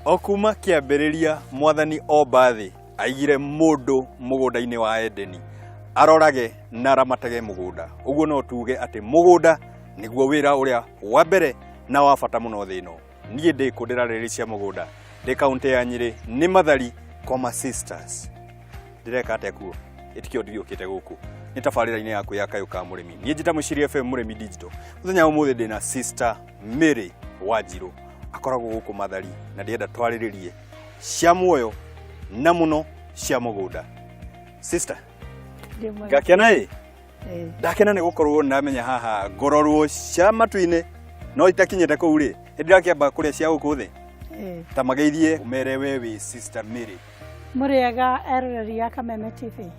Okuma kiambiriria mwathani Obathi aigire mundu mugunda-ini wa Edeni arorage na ramatage mugunda. Uguo no tuge ati mugunda niguo wira uria wa mbere na wa bata muno thi ino. Nie ndi kundira riri cia mugunda ndi kaunti ya Nyeri ni Mathari Koma Sisters. Direka ate kuo itikio ndiokite guku ni tabarira-ini yaku ya Kayuka Murimi. Nie njita Muciri FM Murimi Digital. Muthenya umuthi ndi na Sister Mary Wanjiru akoragwo guku Mathari na ndienda twariririe cia muoyo na muno cia mugunda. Sister gakena ndakena ni gukorwo ndamenya haha ngororwo cia matu-ini no itakinyete kuu ri ndirakiamba kuria cia guku thi ta mageithie umere wewe Sister Mary. Muriega eroreri ya Kameme TV.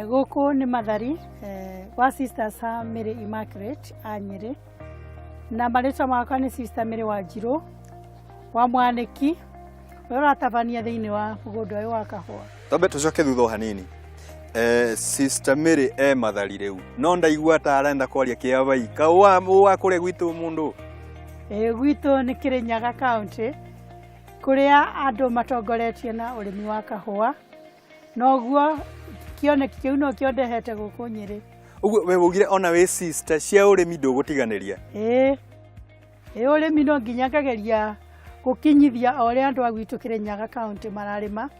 Guku ni Mathari wa Sisters ha Mary Immaculate a Nyeri na marĩtwa makwa ni Sister Mary Wanjiru wa Mwaniki wera tabania thiini wa mugunda uyu wa kahua. Tobe tucoke thutha hanini. Sister Mary Mathari riu no ndaigua ta arenda kwaria kiabai ka wa kure gwitu mundu gwitu ni Kirinyaga County kuria andu matongoretie na urimi wa kahua noguo kioneki kiu no kiondehete guku Nyeri. Uguo we ugire ona we sister cia urimi ndugutiganiria urimi no nginya ngageria gukinyithia ore andu agwitu Kirinyaga County mararima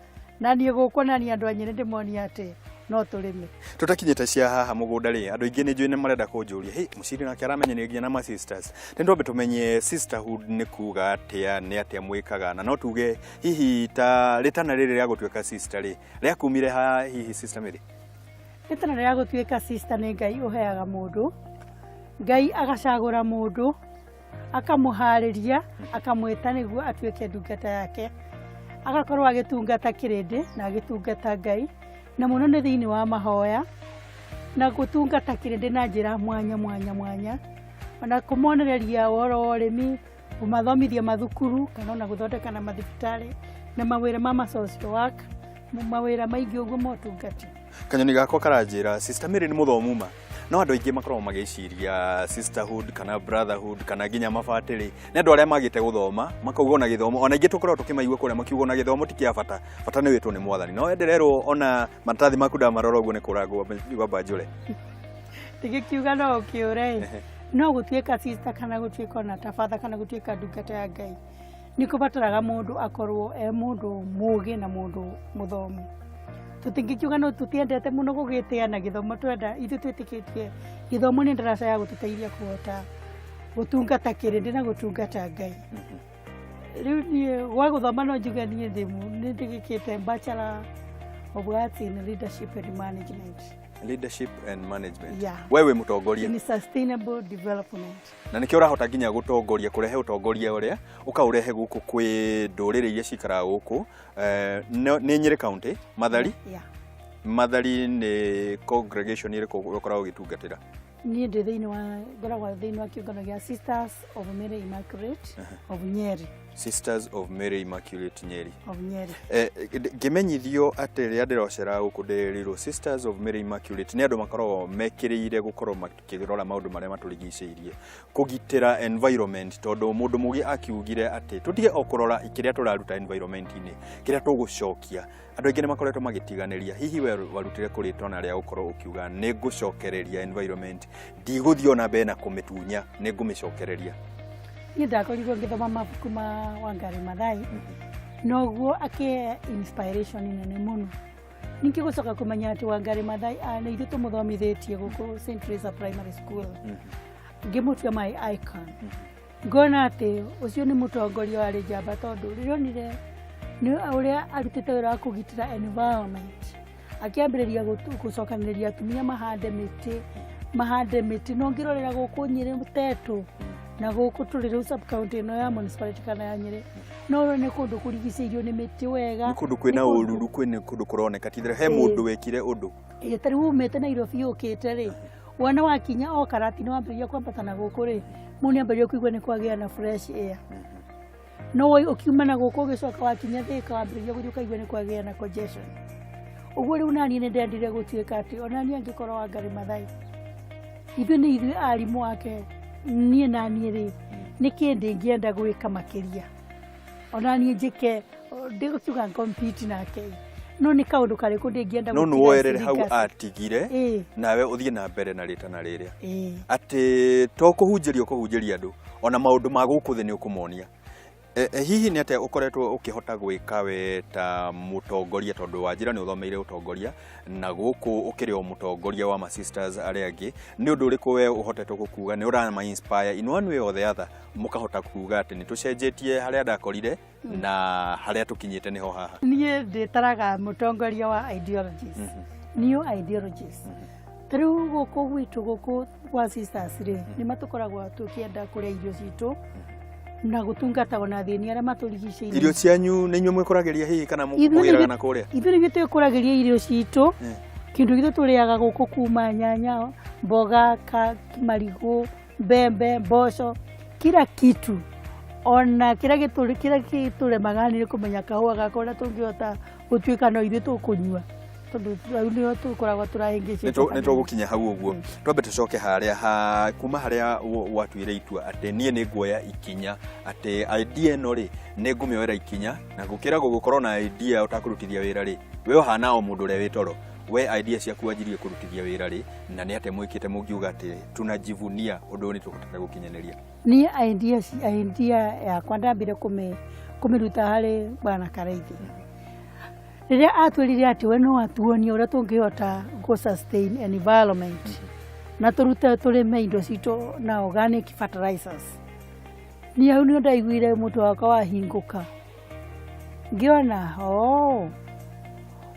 na nie gukonania andu a Nyeri ndimonia ati no turime tutakinyete cia haha mugunda ri andu ingi ni njui ni marenda kunjuria hey Muciri nake aramenyanagia na ma sisters ndendo tumenye sisterhood ni kuga atia ni atia mwikaga na no tuge hihi ta ritana riri ria gutweka sister ri ria kumire ha hihi Sister Mary. Ritana ria gutweka sister ni Ngai uheaga mundu, Ngai agacagura mundu akamuhariria akamwita niguo atweke ndungata yake agakorwo agitungata kirindi na agitungata Ngai na muno ni thiini wa mahoya na gutungata kirindi na njira mwanya ona kumonereria woro urimi umathomithia mathukuru kana na guthondeka na mathibitari na mawira ma social work mawira maingi uguo motungati. Kanyoni gako karanjira Sister Mary ni muthomu ma no andu aingi makorwo magiciria sisterhood kana brotherhood kana ginya mabatiri ne andu aria magite guthoma makauga na githomo ona ingi tukorwo tukimaigua kuria makiuga na githomo tikia bata ni witwo ni mwathani no endererwo ona matathi maku da maroro uguo ni kuragwo igamba njure tigikiuga no kiure no gutweka sister kana gutweka na tafatha kana gutweka ndungata ya Ngai ni kubataraga mundu akorwo mundu mugi na mundu muthomu. Tutingikiuga no tutiendete muno gugitia na githomo twenda ithu twitikitie githomo ni ndarasa ya gututeithia kuhota gutungata kirindi na gutungata Ngai. Riu ni wa guthoma no njuga ni thimu ni ndigikite Bachelor of Arts in Leadership and Management. Leadership and Management. Yeah. Wewe mutongoria ni Sustainable Development. Na nikio urahota ginya gutongoria kurehe utongoria uria ukaurehe guku kwi ndurire iria cikara guku ni Nyeri County Mathari. Yeah. Mathari ni congregation ire ukoragwo gitungatira. Ni ndi thiini wa kiungano gia Sisters of Mary Immaculate of Nyeri. Sisters of Mary Immaculate Nyeri. Of Nyeri. Gimenyithio ati ria ndirocera guku ndiriro Sisters of Mary Immaculate ni andu makoragwo mekiriire gukorwo makirora maundu maria maturigiceirie kugitira environment tondu mundu mugi akiugire ati tutige okurora ikiria turaruta environment-ini kiria tugucokia andu aingi ni makoretwo magitiganiria hihi we warutire kuritona ria gukorwo ukiuga ni gucokereria environment ndiguthio na mbere na kumitunya ni ngumicokereria. Ni ndakorirwo ngithoma mabuku ma Wangari Maathai noguo ake inspiration nene muno ninki gucoka kumenya ati Wangari Maathai ni ithu tumuthomithitie guku St. Teresa Primary School ngimutua my icon ngona ati ucio ni mutongoria wa njamba tondu ririonire ni uria arutite wira wa kugitira environment akiambiriria gucokaniriria atumia mahande miti no ngirorera guku Nyeri Mutetu na guku turi sub county no ya municipality kana ya Nyeri no ne kundu kurigiceirio ni miti wega ni kundu kwina ururu kwina kundu kuroneka tithira he mundu wekire undu tari umete Nairobi ukite ri wana wakinya o karati no ambiria kwambata na guku ri muni ambiria kuigwa ni kwagia na fresh air no ukiuma na guku gicoka wakinya Thika ambiria guthika igwa ni kwagia na congestion uguo ri unani ni ndendire gutweka ati onani angikorwo Wangari Maathai ithu ni ithu arimu wake nie na nie ri niki ndingienda gwika makiria ona niĩ njĩke ndĩgũkiuga compete nake no nĩ kaũndũ karĩkũ ndĩngĩenda no nĩwoerere hau atigire nawe ũthiĩ na mbere na rĩtana rĩrĩa atĩ to kũhunjĩria andũ ona maũndũ ma gũkũ thĩ nĩ ũkũmonia hihi nĩ atĩ ũkoretwo ũkĩhota gwĩka we ta mũtongoria tondũ Wanjĩra nĩ ũthomeire ũtongoria na gũkũ ũkĩrĩ o mũtongoria wa ma sisters arĩa angĩ nĩ ũndũ ũrĩkũ we ũhotetwo gũkuga nĩ ũrama inspire in one way or the other mũkahota kuga atĩ nĩ tũcenjetie harĩa ndakorire na harĩa tũkinyĩte nĩho haha niĩ ndĩtaraga mũtongoria wa ideologies new ideologies rĩu gũkũ gwitũ gũkũ kwa sisters rĩ nĩ matũkoragwo tũkĩenda kũrĩa irio citũ na gũtungatagwo na thĩni arĩa matũrigicĩirie irio cianyu nĩ inyuĩ mwĩkũragĩria hihi kana mũgĩraga na kũrĩa ithuĩ nĩguo twĩkũragĩria irio citũ kĩndũ gitũ tũrĩaga gũkũ kuma nyanya mboga marigũ mbembe mboco kila kitu ona kĩrĩa gĩtũremaga nĩ kũmenya kahũa gakwa ũrĩa tũngĩhota gũtuĩka no ithuĩ tũkũnyua tondũ nĩo tũkoragwo tũrahĩngĩcĩte nĩ tũgũkinya hau ũguo twambe tũcoke harĩa kuma harĩa watuire itua atĩ niĩ nĩ nguoya ikinya atĩ idea ĩno rĩ nĩ ngũmĩoera ikinya na gũkĩra gũgũkorwo na idea ũtakũrutithia wĩra rĩ we ũhana o mũndũ ũrĩa wĩ toro we idea ciaku wanjirie kũrutithia wĩra rĩ na nĩ atĩ mwĩkĩte mũngiuga atĩ tunajivunia ũndũ ũyũ nĩ tũkũhota gũkinyanĩria niĩ idea yakwa ndambire kũmĩruta harĩ Bwana Karaithi rĩrĩa atwĩrire atĩ we no atuonie ũrĩa tũngĩhota sustain environment na tũrute tũrĩme indo citũ na organic fertilizers niĩ hau nĩ ndaiguire mũtwe wakwa wahingũka ngĩona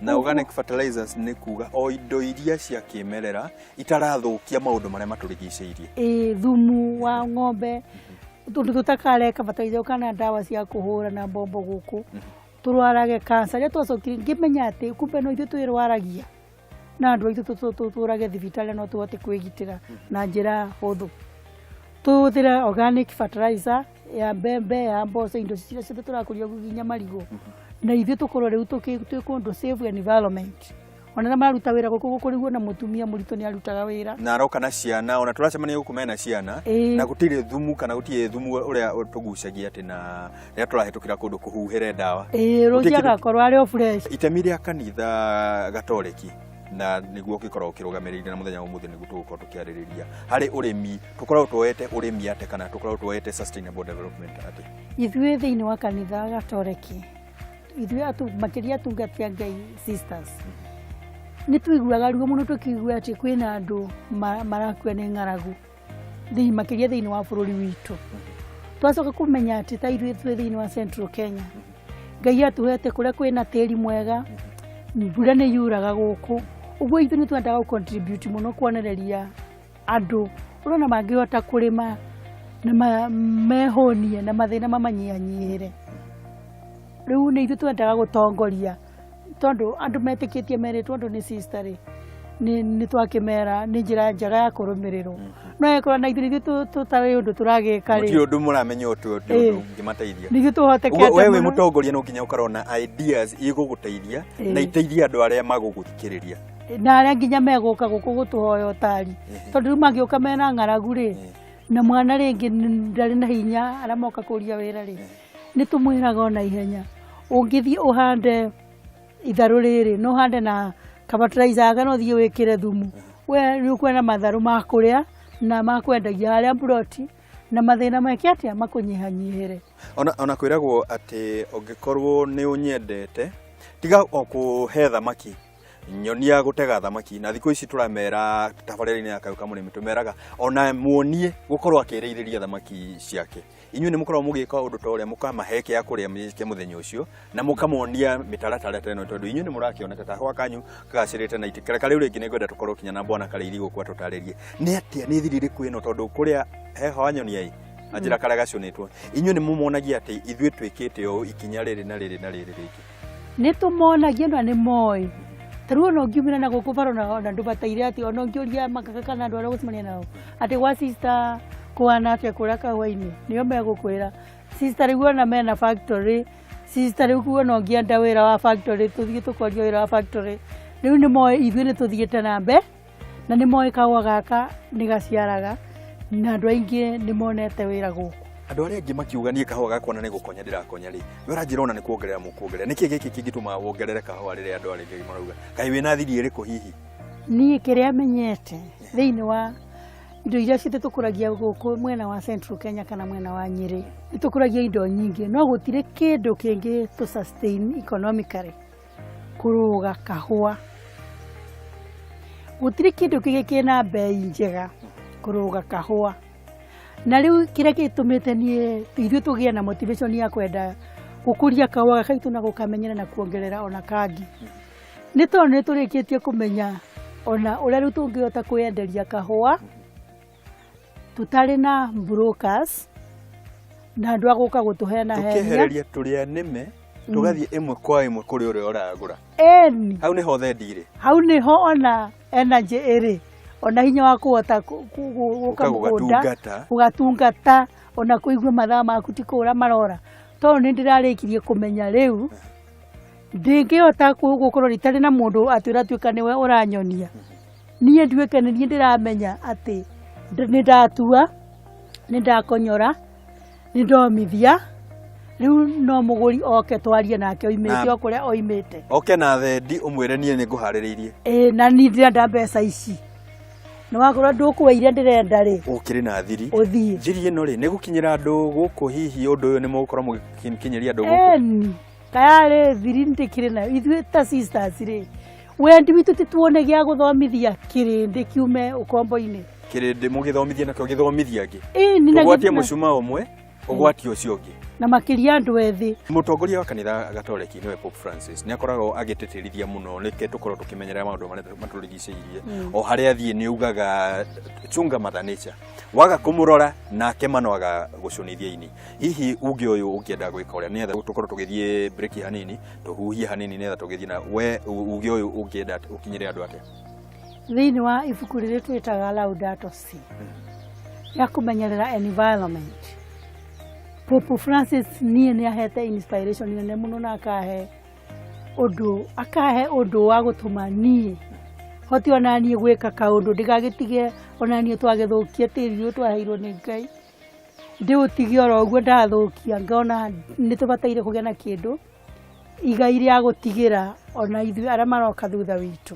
na organic fertilizers nĩ kuga o indo iria cia kĩmerera itarathũkia maũndũ marĩa matũrigicĩirie thumu wa ng'ombe tũtakareka fertilizer kana ndawa cia kũhũra na mbombo gũkũ turwarage cancer rĩa twacokire ngĩmenya atĩ kumbe no ithuĩ twĩrwaragia na andũ aitũ tũrage thibitarĩ no tũhote kwĩgitĩra na njĩra hũthũ tũhũthĩre organic fertilizer ya mbembe ya mboco indo ciothe ciothe tũrakũria nginya marigũ na ithuĩ tũkorwo rĩu twĩkũndũ save environment ona na maruta wĩra gũkũ kũrigwo na mũtumia mũritũ nĩ arutaga wĩra na aroka na ciana ona tũracemania gũkũ mena ciana na gũtirĩ thumu kana gũtirĩ thumu ũrĩa tũgucagia atĩ na rĩrĩa tũrahĩtũkĩra kũndũ kũhuhĩre ndawa rũciũ agakorwo arĩ o fresh itemi rĩa kanitha gatoreki na nĩguo ũgĩkorwo ũkĩrũgamĩrĩire na mũthenya ũmũthĩ nĩguo tũgũkorwo tũkĩarĩrĩria harĩ ũrĩmi tũkorwo tuoete ũrĩmi atĩ kana tũkorwo tuoete sustainable development atĩ ithuĩ thĩinĩ wa kanitha gatoreki ithuĩ makĩria atungatĩri a Ngai sisters nĩ tũiguaga ruo mũno tũkĩigua atĩ kwĩna andũ marakua nĩ ng'aragu makĩria thĩinĩ wa bũrũri witũ twacoka kũmenya atĩ ta ithuĩ thĩinĩ wa Central Kenya Ngai atũhete kũrĩa kwĩna tĩri mwega mbura nĩ yuraga gũkũ ũguo ithuĩ nĩ twendaga gũ-contribute mũno kuonereria andũ ũrona mangĩhota kũrĩma na mehonie na mathĩna mamanyihanyihĩre rĩu nĩ ithuĩ twendaga gũtongoria tondũ andũ metĩkĩtie merĩtwo andũ nĩ sister nĩ twakĩmera nĩ njĩra njega ya kũrũmĩrĩrwo no ĩkorwo na ithuĩ tũtarĩ ũndũ tũragĩka rĩ mũtirĩ ũndũ mũramenya ũndũ ũngĩmateithia nĩ tũhotekete wewe wĩ mũtongoria no nginya ũkorwo na ideas igũgũteithia na iteithia andũ arĩa magũgũthikĩrĩria na arĩa nginya megũka gũkũ gũtũhoya ũtari tondũ rĩu mangĩũka mena ng'aragu rĩ na mwana rĩngĩ ndarĩ na hinya arĩa moka kũria wĩra rĩ nĩ tũmwĩraga ona ihenya ũngĩthiĩ ũhande itharũ rĩrĩ no hande na fertilizer no thiĩ wĩkĩre thumu we rĩu kwena matharũ ma kũrĩa na makwendagia harĩa mburoti na mathĩna make atĩa makũnyihanyihĩre ona kwĩragwo atĩ ũngĩkorwo nĩ ũnyendete tiga o kũhe thamaki nyonia gũtega thamaki na thikũ ici tũramera tabarĩra-inĩ ya Kayũ ka Mũrĩmi tũmeraga ona muonie gũkorwo akĩrĩithĩria thamaki ciake inyuĩ nĩ mũkorwo mũgĩka ũndũ ta ũrĩa mũkamahe kĩa kũrĩa mũthenya ũcio na mũkamonia mĩtaratara ta ĩno tondũ inyuĩ nĩ mũrakĩoneka kahũa kanyu kagacĩrĩte na itikĩreka rĩu rĩngĩ nĩngwenda tũkorwo kinya na Bwana Karaithi gũkũ atũtarĩrie nĩ atĩa nĩ thiri rĩkũ ĩno tondũ kũrĩa heho wanyonia Wanjĩra karĩa gacionĩtwo inyuĩ nĩ mũmonagia atĩ ithuĩ twĩkĩte o ikinya rĩrĩ na rĩrĩ na rĩrĩ rĩngĩ nĩ tũmonagia na nĩ moĩ tarĩu ona ũngiumĩra na gũkũ bara na andũ bataire atĩ ona ũngĩũria makaka kana andũ arĩa gũcemania nao atĩ gwa sister kũhana atĩa kũrĩa kahũa-inĩ nĩo megũkwĩra sister rĩu ona mena factory sister rĩu kuona ũngĩenda wĩra wa factory tũthiĩ tũkoria wĩra wa factory rĩu nĩ moĩ ithuĩ nĩ tũthiĩte na mbere na nĩ moĩ kahũa gaka nĩ gaciaraga na andũ aingĩ nĩ monete wĩra gũkũ Andå arä angä makiuga niä kahåa gakwa na nä gå konya ndä rakonya rä we å ranjä ona nä kuongerera må kuongerera nä kä gä kä kä ngä tå ma wongerere kahåa rä rä andå arä ngä marauga kaä wä na thiri ä rä kå hihi niä kä rä a menyete thä-inä wa indo iria citä tå kå ragia gå kå mwena wa Central Kenya kana mwena wa Nyeri nä tå kå ragia indo nyingä no gå tirä kä ndå kä ngä tå sustain economically kå rå ga kahåa gå tirä kä ndå kä gä kä na mbei njega kå rå ga kahåa na rä u kä rä a gä tå mä te niä ithuä tå gä na motivation ya kwenda gå kå ria kahåa gakaitå na gå kamenyera na kuongerera ona kangi nä tondå nä tå rä kä tie kå menya ona å rä a rä u tå ngä hota kwä enderia kahåa tå tarä na brokers na andå a gå ka gå tå heana henia tå kä hereria tå rä a nä me tå gathiä ä mwe kwa ä mwe kå rä å rä a å ragå ra hau nä ho thendi irä hau nä ho ona energy ä rä ona hinya wa kũhota gũka mũgũnda ũgatungata ona kũigua mathaa maku ti kũra marora tondũ nĩ ndĩrarĩkirie kũmenya rĩu ndĩngĩhota gũkorwo ritarĩ na mũndũ atwĩra nĩwe ũranyonia niĩ nduĩke nĩ niĩ ndĩramenya atĩ nĩ ndatua nĩ ndakonyora nĩ ndomithia rĩu no mũgũri oke twarie nake oimĩte o kũrĩa oimĩte oke na thendi ũmwĩre niĩ nĩ ngũharĩrĩirie na niĩ ndĩrenda mbeca ici no wakorwo ndũkũweire ndĩrenda rĩ ũkĩrĩ na thiri ũthiĩ thiri ĩno rĩ nĩ gũkinyĩra andũ gũkũ hihi ũndũ ũyũ nĩ mũgũkorwo mũgĩkinyĩria andũ gũkũ kayarĩ thiri ndĩkĩrĩ nayo ithuĩ ta sisters rĩ wendi witũ tituone gĩa gũthomithia kĩrĩndĩ kiume ũkombo-inĩ kĩrĩndĩ mũgĩthomithia nakĩo gĩthomithia angĩ ũgwatie mũcuma ũmwe ũgwatie ũcio ũngĩ na makĩria andũ ethĩ mũtongoria wa kanitha Gatoreki nĩwe Pope Francis nĩ akoragwo agĩtĩtĩrithia mũno nĩke tũkorwo tũkĩmenyerera maũndũ marĩa matũrigicĩirie o harĩa athiĩ nĩ ugaga chunga mother nature waga kũmũrora nake manoaga gũcunithia ini hihi uge ũyũ ũngĩenda gwĩka ũrĩa nĩgetha tũkorwo tũgĩthiĩ break hanini tũhuhie hanini nĩgetha tũgĩthiĩ na we uge ũyũ ũngĩenda ũkinyĩre andũ atĩa thĩinĩ wa ibuku rĩrĩa twĩtaga Laudato Si ya kũmenyerera environment Pope Francis niĩ nĩ ahete inspiration nene mũno na akahe ũndũ wa gũtũma niĩ hoti ona niĩ gwĩka kaũndũ ndigagĩtige ona niĩ twagĩthũkia tĩri ũyũ twaheirwo nĩ Ngai ndĩũtige oro ũguo ndathũkia ngona nĩ tũbataire kũgĩa na kĩndũ igai rĩa gũtigĩra ona ithuĩ arĩa maroka thutha witũ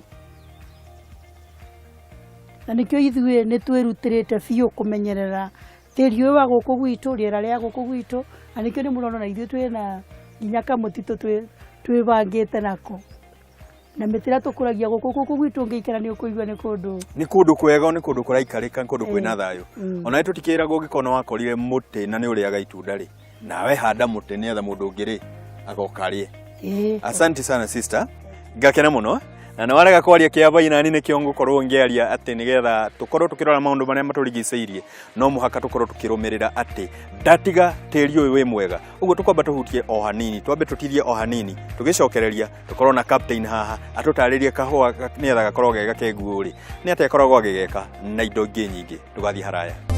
na nĩkĩo ithuĩ nĩ twĩrutĩrĩte biũ kũmenyerera tĩri ũyũ wa gũkũ gwitũ rĩera rĩa gũkũ gwitũ na nĩkĩo nĩ mũrona na ithuĩ twĩna nginya kamũtitũ twĩbangĩte nako na mĩtĩ ĩrĩa tũkũragia gũkũ gwitũ ũngĩikara nĩ ũkũigua nĩ kũndũ kwega nĩ kũndũ kũraikarĩka nĩ kũndũ kwĩna thayũ ona tũtikĩragwo ũngĩkorwo wakorire mũtĩ na nĩ ũrĩaga itunda rĩ nawe handa mũtĩ nĩgetha mũndũ ũngĩ rĩ agoka arĩe asante sana sister ngakena mũno na nĩ warega kwaria kĩamba ina nĩ kĩo ngũkorwo ngĩaria atĩ nĩgetha tũkorwo tũkĩrora maũndũ marĩa matũrigicĩirie no mũhaka tũkorwo tũkĩrũmĩrĩra atĩ ndatiga tĩri ũyũ wĩ mwega ũguo tũkwamba tũhutie o hanini twambe tũtithie o hanini tũgĩcokereria tũkorwo na captain haha atũtarĩrie kahũa nĩgetha gakorwo gega kenguũ rĩ nĩ atĩa akoragwo agĩgeka na indo ingĩ nyingĩ tũgathiĩ haraya